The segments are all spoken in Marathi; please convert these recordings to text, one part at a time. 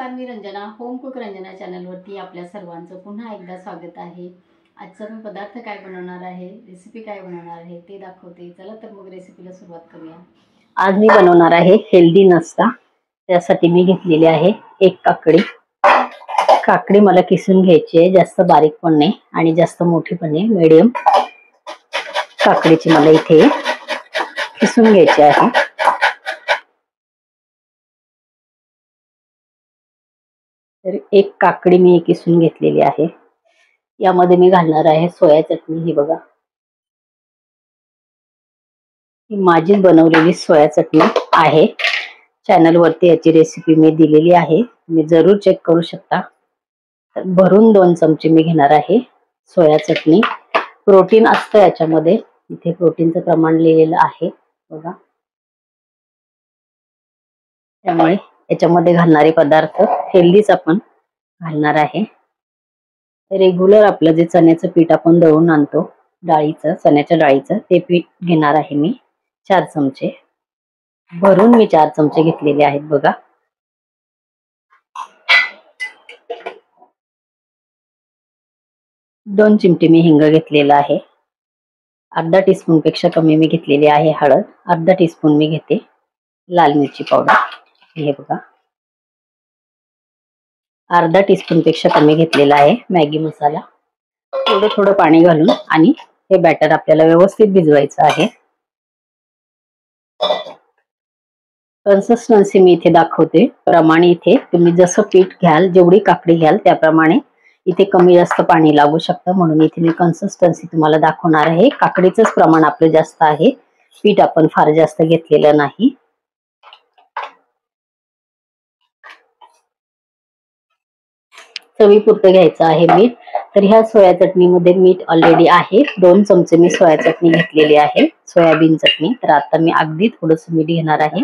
नमस्कार, मी रंजना होम कुक रंजना चॅनलवरती आपल्या सर्वांचं पुन्हा एकदा स्वागत आहे। आजचा मी पदार्थ काय बनवणार आहे, रेसिपी काय बनवणार आहे ते दाखवते। चला तर मग रेसिपीला सुरुवात करूया। आज मी बनवणार आहे हेल्दी नाश्ता। त्यासाठी मी घेतलेली आहे एक काकडी। काकडी मला किसून घ्यायची आहे, जास्त बारीक पण नाही आणि जास्त मोठी पण नाही, मीडियम काकडीची मला इथे किसून घ्यायची आहे। तर एक काकडी मी किसून घेतलेली आहे। यामध्ये मी घालणार आहे सोया चटणी। ही बघा, ही माझी बनवलेली सोया चटणी आहे। चॅनल वरती याची रेसिपी मी दिलेली आहे, तुम्ही जरूर चेक करू शकता। तर भरून 2 चमचे मी घेणार आहे सोया चटणी। प्रोटीन असतं याच्यामध्ये, इथे प्रोटीनचं प्रमाण लिहिलेलं आहे बघा। त्यामुळे याच्यामध्ये घालणारे पदार्थ हेल्दीच आपण घालणार आहे। रेग्युलर आपलं जे चण्याचं पीठ आपण दळून आणतो, डाळीचं, चण्याच्या डाळीचं, ते पीठ घेणार आहे मी 4 चमचे। भरून मी 4 चमचे घेतलेले आहेत बघा। दोन चिमटे मी हिंग घेतलेला आहे। अर्धा टीस्पून पेक्षा कमी मी घेतलेली आहे हळद। अर्धा टीस्पून मी घेते लाल मिरची पावडर। हे बघा, अर्धा टीस्पून पेक्षा कमी घेतलेला आहे मॅगी मसाला। थोडं थोडं पाणी घालून आणि हे बॅटर आपल्याला व्यवस्थित भिजवायचं आहे। कन्सिस्टन्सी मी इथे दाखवते, प्रमाणे इथे तुम्ही जसं पीठ घ्याल, जेवढी काकडी घ्याल त्याप्रमाणे इथे कमी जास्त पाणी लागू शकतं, म्हणून इथे मी कन्सिस्टन्सी तुम्हाला दाखवणार आहे। काकडीचंच प्रमाण आपलं जास्त आहे, पीठ आपण फार जास्त घेतलेलं नाही। चवीपुरतं घ्यायचं आहे मीठ। तर ह्या सोया चटणीमध्ये मीठ ऑलरेडी आहे। 2 चमचे मी सोया चटणी घेतलेली आहे, सोयाबीन चटणी। तर आता मी अगदी थोडंसं मीठ घेणार आहे।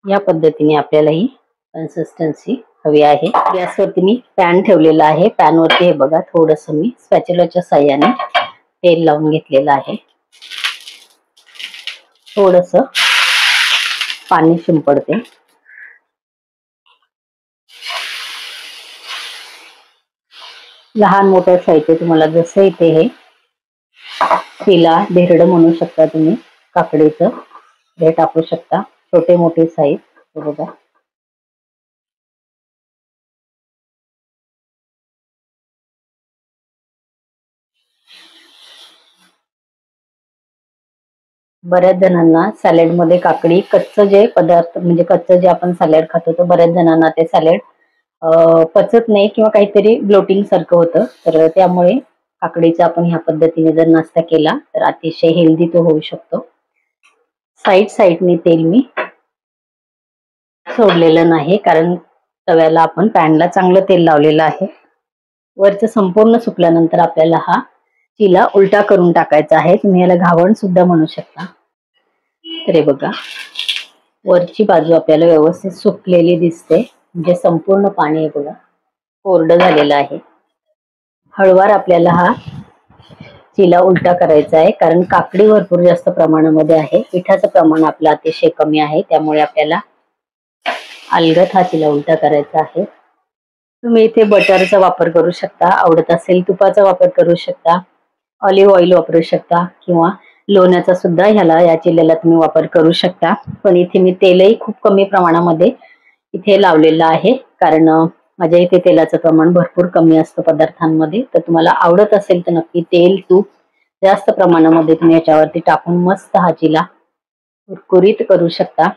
या पद्धतीने आपल्याला ही कन्सिस्टन्सी हवी आहे। गॅसवरती मी पॅन ठेवलेला आहे। पॅन वरती हे बघा, थोडंसं मी स्पॅच्युलाच्या साहाय्याने तेल लावून घेतलेलं आहे। थोडंसं पाणी शिंपडते। लहान मोठ्या साईजचे तुम्हाला जसं इथे हे तिला ढेरडं म्हणू शकता तुम्ही, काकडीचं हे टाकू शकता, छोटे मोठे साईज। बघा, बऱ्याच जणांना सॅलड मध्ये काकडी, कच्चं जे पदार्थ म्हणजे कच्चं जे आपण सॅलड खातो, तर बऱ्याच जणांना ते सॅलड पचत नाही किंवा काहीतरी ब्लोटिंग सारखं होतं। तर त्यामुळे काकडीचा आपण ह्या पद्धतीने जर नाश्ता केला तर अतिशय हेल्दी तो होऊ शकतो। साईडने तेल मी सोडलेलं नाही, कारण तव्याला आपण पॅनला चांगलं तेल लावलेलं आहे। वरचं संपूर्ण सुकल्यानंतर आपल्याला हा चिला उलटा करून टाकायचा आहे। तुम्ही याला घावण सुद्धा म्हणू शकता। तर हे बघा, वरची बाजू आपल्याला व्यवस्थित सुकलेली दिसते, म्हणजे संपूर्ण पाणी हे बघा कोरडं झालेलं आहे। हळूवार आपल्याला हा चिला उलटा करायचा आहे, कारण काकडी भरपूर जास्त प्रमाणामध्ये आहे, पिठाचं प्रमाण आपलं अतिशय कमी आहे। त्यामुळे आपल्याला अलगद हा चिला उलटा करायचा आहे। तुम्ही इथे बटरचा वापर करू शकता, आवडत असेल तुपाचा वापर करू शकता, ऑलिव्ह ऑइल वापरू शकता, किंवा लोण्याचा सुद्धा ह्याला या चिल्याला तुम्ही वापर करू शकता। पण इथे मी तेलही खूप कमी प्रमाणामध्ये इथे लावलेलं आहे, कारण माझ्या इथे तेलाचं प्रमाण भरपूर कमी असतं पदार्थांमध्ये। तर तुम्हाला आवडत असेल तर नक्की तेल तूप जास्त प्रमाणामध्ये तुम्ही याच्यावरती टाकून मस्त हा चिला कुरकुरीत करू शकता।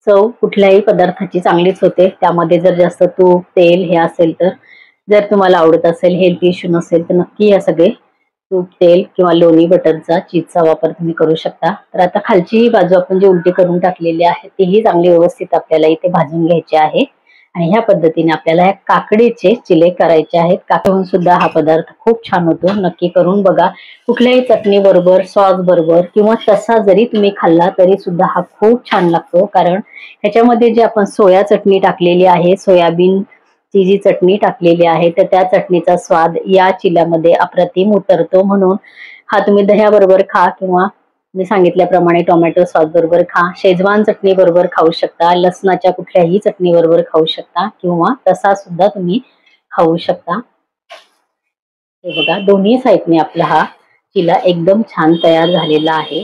चव कुठल्याही पदार्थाची चांगलीच होते, त्यामध्ये जर जास्त तूप तेल हे असेल तर। जर तुम्हाला आवडत असेल, हेल्थ इश्यू नसेल, तर नक्की या सगळे तूप तेल किंवा लोणी बटरचा चीजचा वापर तुम्ही करू शकता। तर आता खालची ही बाजू आपण जी उलटी करून टाकलेली आहे तीही चांगली व्यवस्थित आपल्याला इथे भाजून घ्यायची आहे। आणि ह्या पद्धतीने आपल्याला ह्या काकडीचे चिले करायचे आहेत। काकडून सुद्धा हा पदार्थ खूप छान होतो, नक्की करून बघा। कुठल्याही चटणी बरोबर, सॉस बरोबर, किंवा तसा जरी तुम्ही खाल्ला तरी सुद्धा हा खूप छान लागतो, कारण ह्याच्यामध्ये जे आपण सोया चटणी टाकलेली आहे, सोयाबीन ची जी चटणी टाकलेली आहे, तर त्या चटणीचा स्वाद या चिल्यामध्ये अप्रतिम उतरतो। म्हणून हा तुम्ही दह्याबरोबर खा किंवा मी सांगितल्याप्रमाणे टोमॅटो सॉस बरोबर खा, शेजवान चटणी बरोबर खाऊ शकता, लसणाच्या कुठल्याही चटणी बरोबर खाऊ शकता किंवा तसा सुद्धा तुम्ही खाऊ शकता। हे बघा दोन्ही साईडने आपला हा चिला एकदम छान तयार झालेला आहे।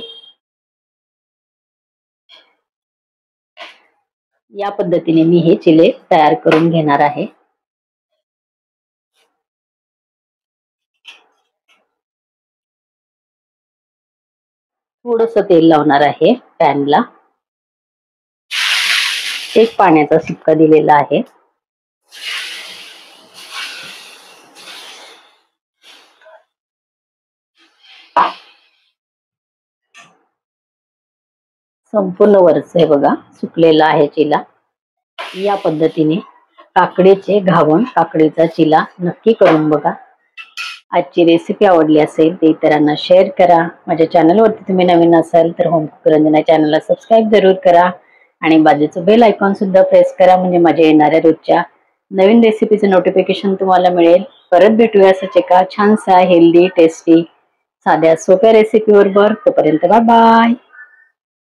या पद्धतीने मी हे चिले तयार करून घेणार आहे। थोडंसं तेल लावणार आहे पॅनला, एक पाण्याचा शिपका दिलेला आहे। संपूर्ण वरच हे बघा सुकलेला आहे चिला। या पद्धतीने काकडीचे घावण, काकडीचा चिला नक्की करून बघा। आजची रेसिपी आवडली असेल तर इतरांना शेअर करा। माझ्या चॅनलवरती तुम्ही नवीन असाल तर होम कुक रंजना चॅनलला सबस्क्राईब जरूर करा आणि बाजूचं बेल आयकॉन सुद्धा प्रेस करा, म्हणजे माझ्या येणाऱ्या रोजच्या नवीन रेसिपीचं नोटिफिकेशन तुम्हाला मिळेल। परत भेटूया असंच एका छानसा हेल्दी टेस्टी साध्या सोप्या रेसिपी बरोबर। तोपर्यंत बाय बाय।